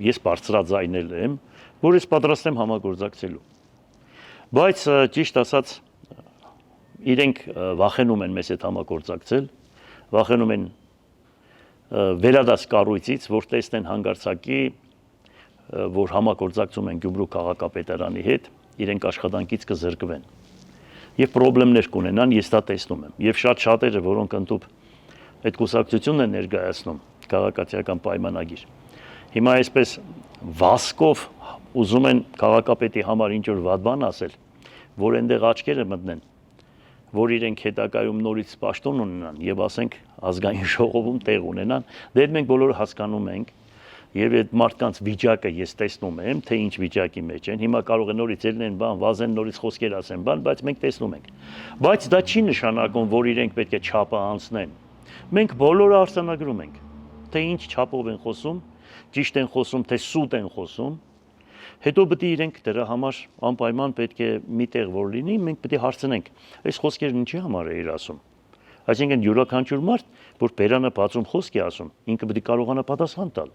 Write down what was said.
ես բարձրաձայնել եմ, որ ես պատրաստ եմ համագործակցելու։ Բայց ճիշտ ասած իրենք վախենում են մեզ հետ համագործակցել, վախենում են վերադաս կառույցից, որ տեսնեն հանգարցակի, որ համագործակցում են Գյումրու քաղաքապետարանի հետ, իրենք աշխատանքից կզրկվեն։ Եվ խնդիրներ կունենան, ես դա տեսնում եմ։ Եվ շատերը, որոնք ընդհանուր այդ կուսակցությունն են ներկայացնում քաղաքացիական պայմանագիր։ Հիմա այսպես վասկով ուզում են քաղաքապետի համար ինչ որ վատ բան ասել, որ այնտեղ աչքերը մտնեն, որ իրենք հետագայում նորից պաշտոն ունենան եւ ասենք ազգային ժողովում տեղ ունենան, դե մենք բոլորը հասկանում ենք եւ այդ մարդկանց վիճակը ես տեսնում եմ, թե ինչ վիճակի մեջ են։ Հիմա կարող է նորից ելնեն բան, վազեն նորից խոսքեր ասեն բան, բայց մենք տեսնում ենք։ Բայց դա չի նշանակում, որ իրենք պետք է չափը անցնեն։ Մենք բոլորը արձանագրում ենք, թե ինչ չափով են խոսում, ճիշտ են խոսում, թե սուտ են խոսում։ Հետո պետք է իրենք դրա համար անպայման պետք է միտեղ որ լինի, մենք պետք է հարցնենք, այս խոսքերն ինչի համար է ասում։ Այսինքն յուրաքանչյուր մարդ, որ բերանը բացում խոսք է ասում, ինքը պետք է կարողանա պատասխան տալ։